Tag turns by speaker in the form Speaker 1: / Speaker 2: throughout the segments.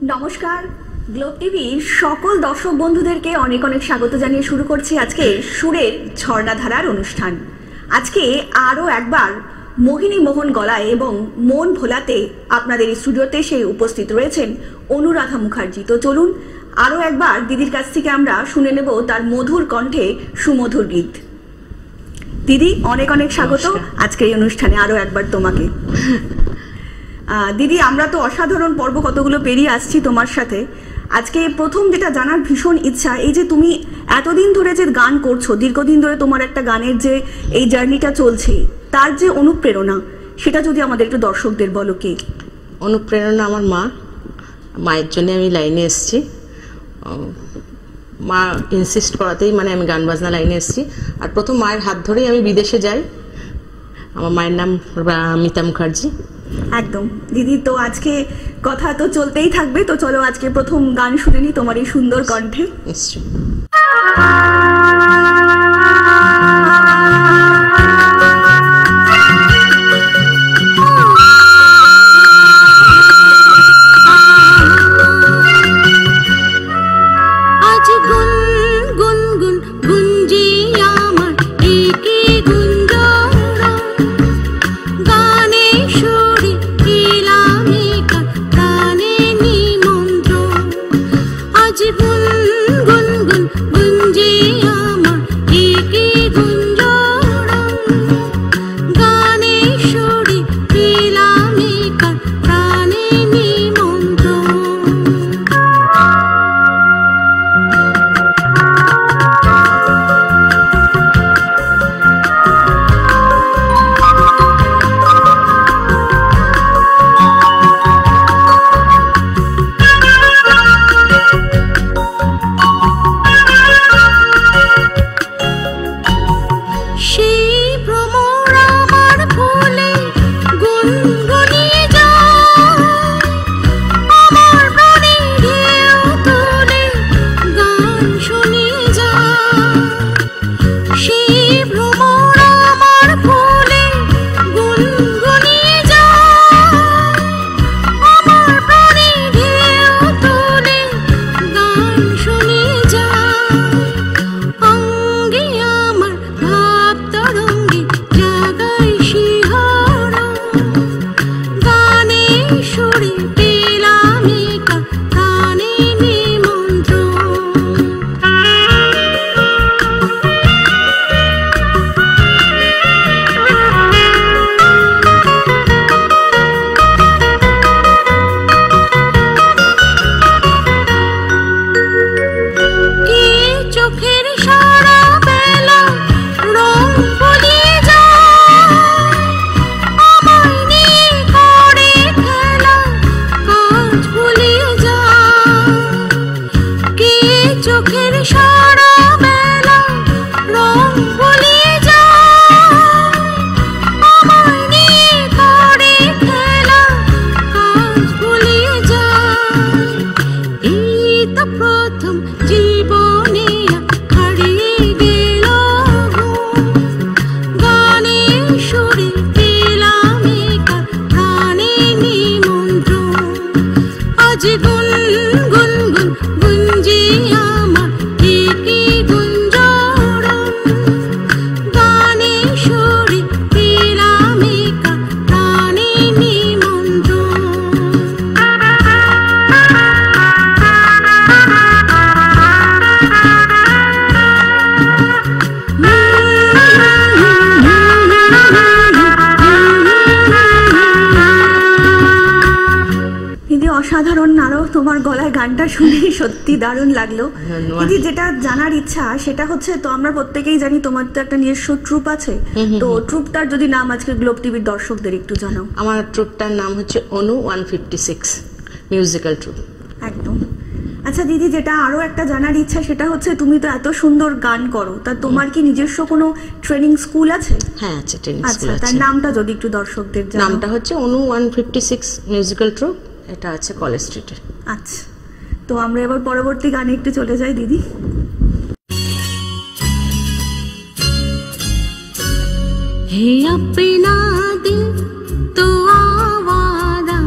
Speaker 1: নমস্কার, গ্লোব টিভির সকল দর্শক বন্ধুদেরকে অনেক অনেক স্বাগত জানিয়ে শুরু করছি আজকে সুরের ঝর্ণাধারার অনুষ্ঠান। আজকে আরও একবার মোহিনী মোহন গলায় এবং মন ভোলাতে আপনাদের স্টুডিওতে এসে উপস্থিত রয়েছেন অনুরাধা মুখার্জি। তো চলুন আরও একবার দিদির কাছ থেকে আমরা শুনে নেব তার মধুর কণ্ঠে সুমধুর গীত। দিদি, অনেক অনেক স্বাগত আজকের এই অনুষ্ঠানে আরও একবার তোমাকে। দিদি, আমরা তো অসাধারণ পর্ব কতগুলো পেরিয়ে আসছি তোমার সাথে। আজকে প্রথম যেটা জানার ভীষণ ইচ্ছা, এই যে তুমি এতদিন ধরে যে গান করছো, দীর্ঘদিন ধরে তোমার একটা গানের যে এই জার্নিটা চলছে, তার যে অনুপ্রেরণা, সেটা যদি আমাদের একটু দর্শকদের বলো। কে
Speaker 2: অনুপ্রেরণা? আমার মায়ের জন্য আমি লাইনে এসেছি। মা ইনসিস্ট করাতেই মানে আমি গান বাজনা লাইনে এসেছি। আর প্রথম মায়ের হাত ধরেই আমি বিদেশে যাই। আমার মায়ের নাম মিতা মুখার্জি।
Speaker 1: একদম দিদি, তো আজকে কথা তো চলতেই থাকবে। তো চলো আজকে প্রথম গান শুনে নি তোমার এই সুন্দর কণ্ঠে।
Speaker 2: নিশ্চয়।
Speaker 1: অসাধারণ। আরো তোমার গলায় গানটা শুনে সত্যি দারুণ লাগলো। দিদি, যেটা জানার ইচ্ছা সেটা হচ্ছে, তো আমরা প্রত্যেকেই জানি তোমার তো একটা নিজস্ব ট্রুপ আছে, তো ট্রুপটার যদি নাম আজকে গ্লোব টিভির দর্শকদের একটু জানাও।
Speaker 2: আমার ট্রুপটার নাম হচ্ছে অনু 156 মিউজিক্যাল ট্রুপ।
Speaker 1: একদম। আচ্ছা দিদি, যেটা আরো একটা জানার ইচ্ছা সেটা হচ্ছে, তুমি তো এত সুন্দর গান করো, তা তোমার কি নিজস্ব কোনো ট্রেনিং স্কুল আছে?
Speaker 2: হ্যাঁ আছে, ট্রেনিং স্কুল আছে।
Speaker 1: তার নামটা যদি একটু দর্শকদের জানাও।
Speaker 2: নামটা হচ্ছে অনু 156 মিউজিক্যাল ট্রুপ। এটা আছে কলেজ স্ট্রিটে।
Speaker 1: আচ্ছা, তো আমরা এবার পরবর্তী গানে একটু চলে যাই দিদি।
Speaker 3: हे अपना दिल तो आवारा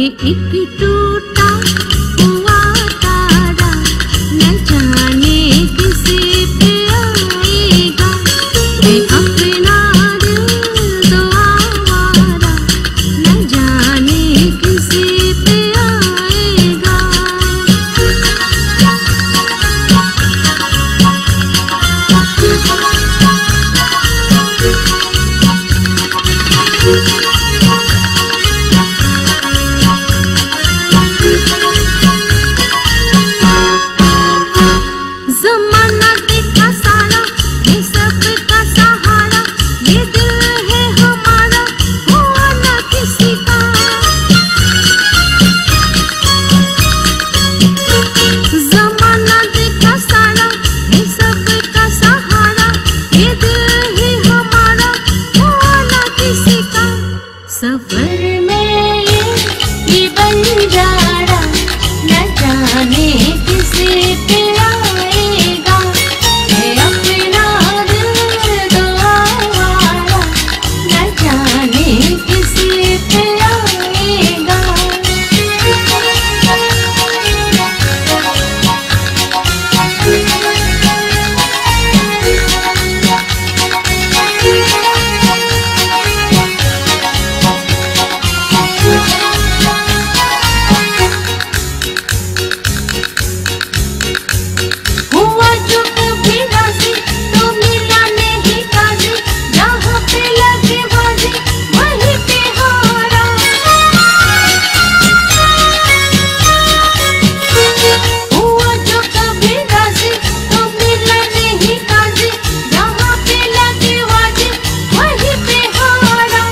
Speaker 3: ये एक टूटा हुआ तारा न जाने किसे पे आएगा। ये अपना दिल तो आवारा न जाने किसे पे आएगा। ज़माना देखा सारा ये सबका सहारा, ये दिल है हमारा हुआ ना किसी का। ज़माना देखा सारा ये सबका सहारा, ये दिल है हमारा हुआ ना किसी का। सफर में ये बंजारा न जाने किसे पे आएगा। ये अपना दिल तो आवारा न जाने किसे पे आएगा। हुआ जो कभी राजी तो मिला नहीं काजी, जहाँ पे लगे बाजी वहीं पे हारा। हुआ जो कभी राजी तो मिला नहीं काजी, जहाँ पे लगे बाजी वहीं पे हारा।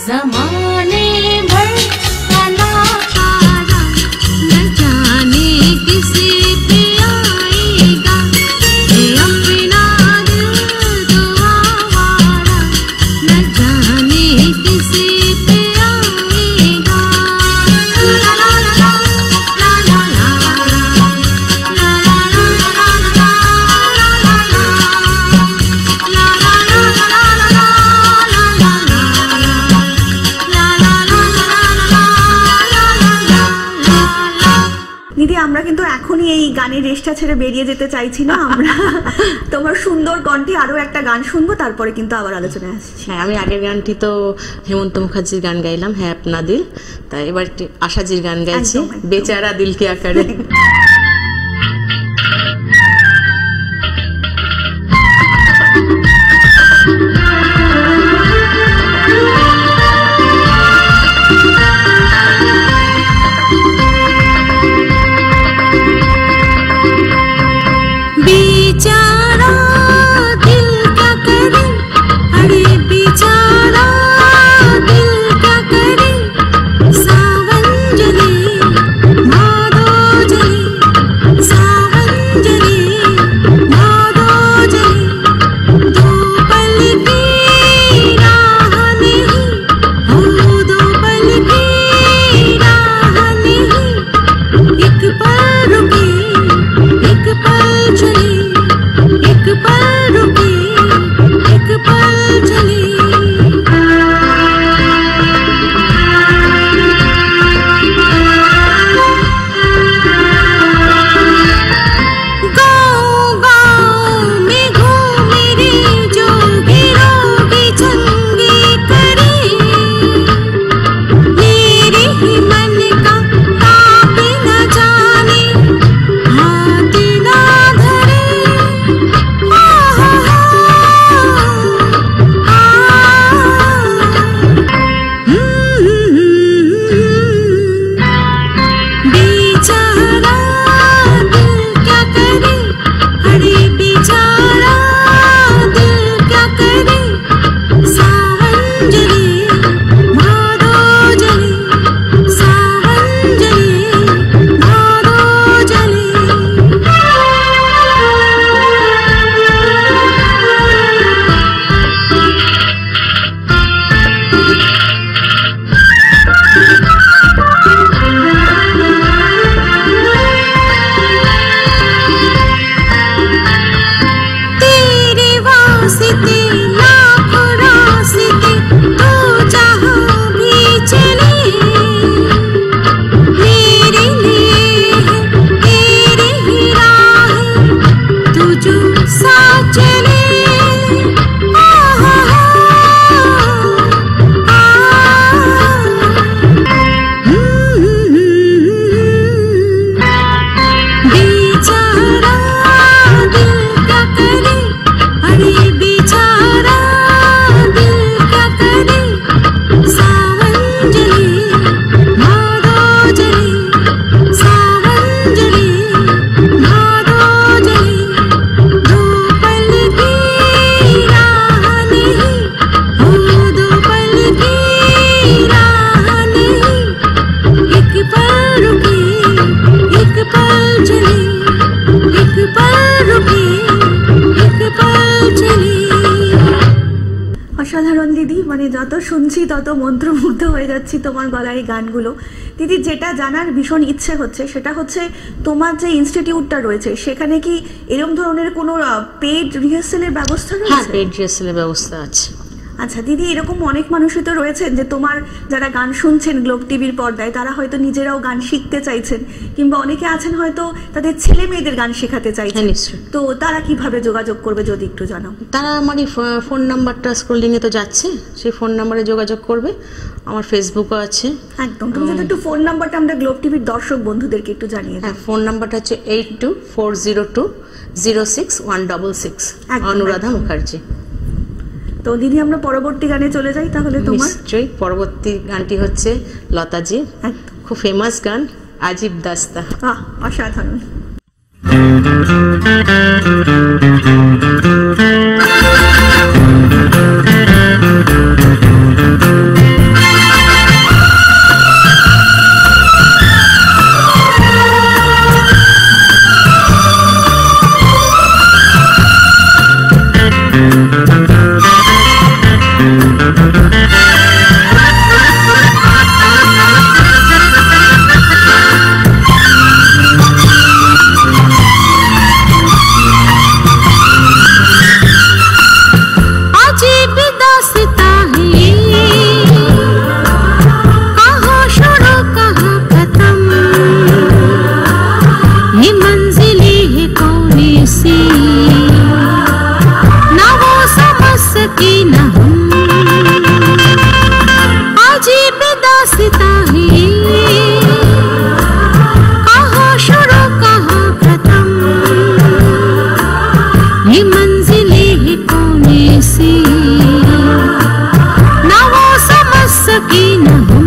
Speaker 3: ज़माने भर का नकारा न जाने किसे पे आएगा। ये अपना दिल तो आवारा न जाने किसे पे आएगा। ला ला ला ला ला ला ला ला
Speaker 1: নিধি, আমরা কিন্তু এখনই এই গানের রেশটা ছেড়ে বেরিয়ে যেতে চাইছি না। আমরা তোমার সুন্দর কণ্ঠে আরো একটা গান শুনবো, তারপরে কিন্তু আবার আলোচনায় আসছি।
Speaker 2: হ্যাঁ, আমি আগের গানটি তো হেমন্ত মুখার্জির গান গাইলাম, হ্যাঁ আপনা দিল। তাই এবার একটি আশাজির গান গাইছি,
Speaker 1: একদম, একদম।
Speaker 2: বেচারা দিল কে আকারে।
Speaker 3: बेचारा दिल क्या करे, अरे बेचारा दिल क्या करे। सावन जले, भादो जले,
Speaker 1: যত শুনছি তত মন্ত্রমুগ্ধ হয়ে যাচ্ছি তোমার গলায় এই গানগুলো। দিদি, যেটা জানার ভীষণ ইচ্ছে হচ্ছে সেটা হচ্ছে তোমার যে ইনস্টিটিউটটা রয়েছে সেখানে কি এরকম ধরনের কোনো পেড রিহার্সালের ব্যবস্থা
Speaker 2: হ্যাঁ,
Speaker 1: রয়েছে?
Speaker 2: পেড রিহার্সালের ব্যবস্থা আছে।
Speaker 1: আচ্ছা দিদি, এরকম অনেক মানুষই তো রয়েছেন যে তোমার যারা গান শুনছেন গ্লোব টিভির পর্দায়, তারা হয়তো নিজেরাও গান শিখতে চাইছেন, কিংবা অনেকে আছেন হয়তো তাদের ছেলে মেয়েদের গান শেখাতে চাইছেন।
Speaker 2: হ্যাঁ, নিশ্চয়ই।
Speaker 1: তো তারা কিভাবে যোগাযোগ করবে যদি একটু জানাও।
Speaker 2: তারা আমার এই ফোন নাম্বারটা স্ক্রলিংয়ে তো যাচ্ছে, সেই ফোন নাম্বারে যোগাযোগ করবে। আমার ফেসবুকও আছে।
Speaker 1: একদম, তুমি যদি একটু ফোন নাম্বারটা আমরা গ্লোব টিভির দর্শক বন্ধুদেরকে একটু জানিয়ে দাও।
Speaker 2: হ্যাঁ, ফোন নাম্বারটা হচ্ছে 8240206166।
Speaker 1: একদম,
Speaker 2: অনুরাধা
Speaker 1: একদম।
Speaker 2: মুখার্জি।
Speaker 1: তো দিদি, আমরা পরবর্তী গানে চলে যাই তাহলে তোমার।
Speaker 2: নিশ্চয়ই। পরবর্তী গানটি হচ্ছে লতাজি,
Speaker 1: একদম।
Speaker 2: খুব ফেমাস গান, আজিব দাস্তা।
Speaker 1: অসাধারণ।
Speaker 3: अजीब दास्तां है ये, कहाँ शुरू कहाँ खत्म, ये मंजिलें है कौन सी, ना वो समझ सके ना हम। अजीब दास्तां है ये, कहाँ शुरू कहाँ खत्म, ये मंजिलें है कौन सी, ना वो समझ सके ना हम।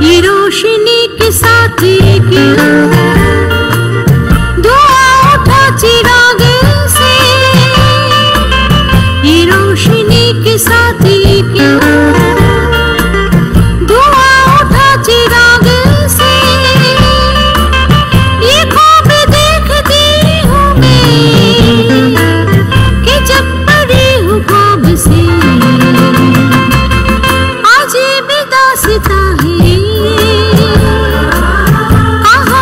Speaker 3: ये रोशनी के साथ की धुआं उठा चिराग से, ये रोशनी के साथ की धुआं उठा चिराग से, ये ख्वाब देखती हूँ मैं कि जब पड़ी हूँ ख्वाब से। अजीब दास्तां है, कहाँ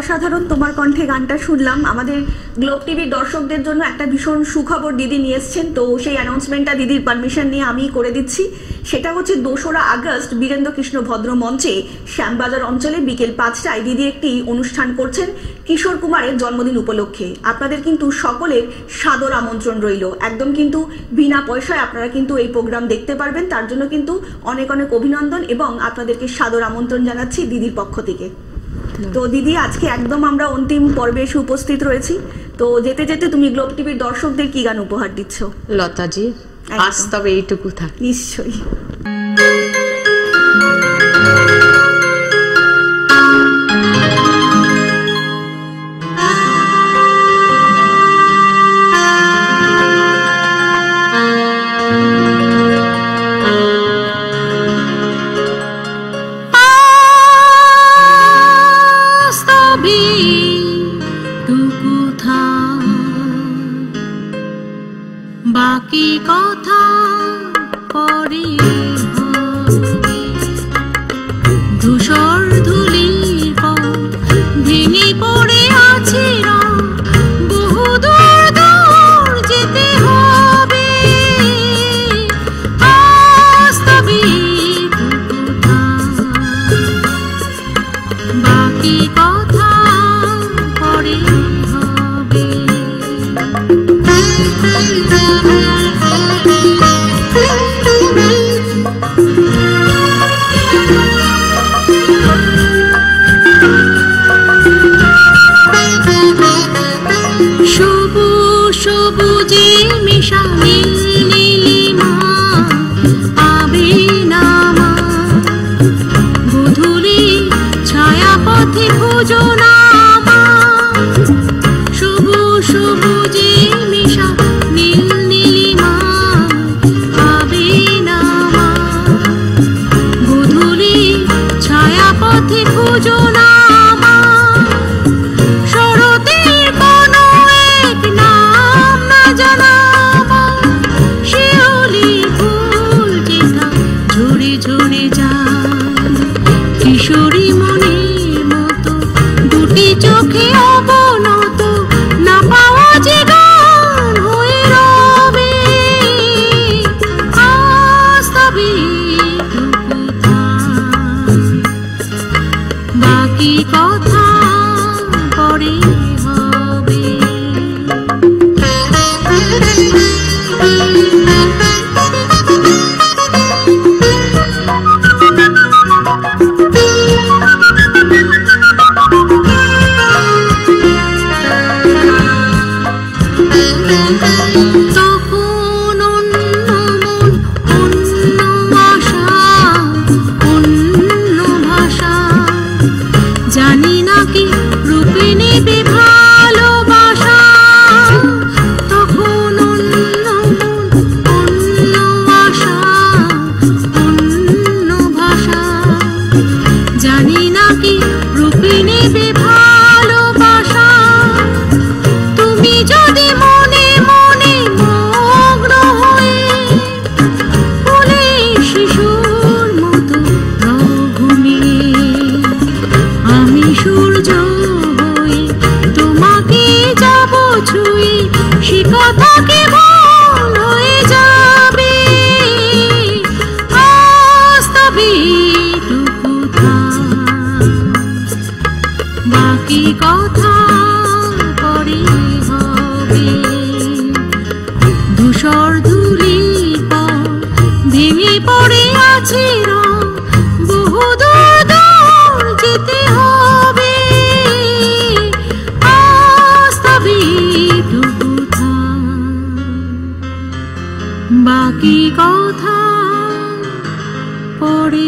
Speaker 1: অসাধারণ তোমার কণ্ঠে গানটা শুনলাম। আমাদের গ্লোব টিভির দর্শকদের জন্য একটা ভীষণ সুখবর দিদি নিয়ে এসছেন, তো সেই অ্যানাউন্সমেন্টটা দিদির পারমিশন নিয়ে আমি করে দিচ্ছি। সেটা হচ্ছে 2রা আগস্ট বীরেন্দ্র কৃষ্ণ ভদ্র মঞ্চে শ্যামবাজার অঞ্চলে বিকেল 5টায় দিদি একটি অনুষ্ঠান করছেন কিশোর কুমারের জন্মদিন উপলক্ষে। আপনাদের কিন্তু সকলের সাদর আমন্ত্রণ রইল, একদম কিন্তু বিনা পয়সায় আপনারা কিন্তু এই প্রোগ্রাম দেখতে পারবেন। তার জন্য কিন্তু অনেক অনেক অভিনন্দন এবং আপনাদেরকে সাদর আমন্ত্রণ জানাচ্ছি দিদির পক্ষ থেকে। তো দিদি, আজকে একদম আমরা অন্তিম পর্বে এসে উপস্থিত রয়েছি, তো যেতে যেতে তুমি গ্লোব টিভির দর্শকদের কি গান উপহার দিচ্ছ?
Speaker 2: লতাজি, আজ তবে এইটুকু থাক।
Speaker 1: নিশ্চয়ই।
Speaker 3: বাকি কথা পরে ধূসর ধুলির পর ভেঙে পড়ে আছে বহু দূর দূর যেতে হবে। আজ তবে বাকি কথা পরে হবে। সবুজে মেশা নীলিমা আবে নামা গোধূলি ছায়া পথে খোঁজো নামা। সবুজে মেশা নীলিমা আবে নামা গোধূলি ছায়া পথে খোঁজো নামা। শরতের কোনো এক নাম না জানা শিউলি ফুল যেটা ঝরে ঝরে যায়। কিশোরী মনের মতো দুটি চোখে অবনত না পাওয়া যে গান হয়ে রবে। আজ তবে বাকি কথা পরে হবে। তখন অন্য মন, অন্য আশা, অন্য ভাষা, জানি না কি রূপে নেবে ভালোবাসা। তখন অন্য মন, অন্য আশা, অন্য ভাষা, জানি না কি রূপে নেবে ভালোবাসা। তুমি যদি মনে মনে মগ্ন হয়ে ফুলে শিশুর মতো ঘুমিয়ে, আমি সূর্য হয়ে তোমাকে যাব ছুঁয়ে, সে কথা কেমন হয়ে যাবে। আজ তবে এইটুকু থাক, বাকি কথা পরে হবে। ধূসর ধুলির পর ভেঙে পড়ে আছে বহু দূর দূর যেতে হবে। আজ তবে এইটুকু থাক, বাকি কথা পরে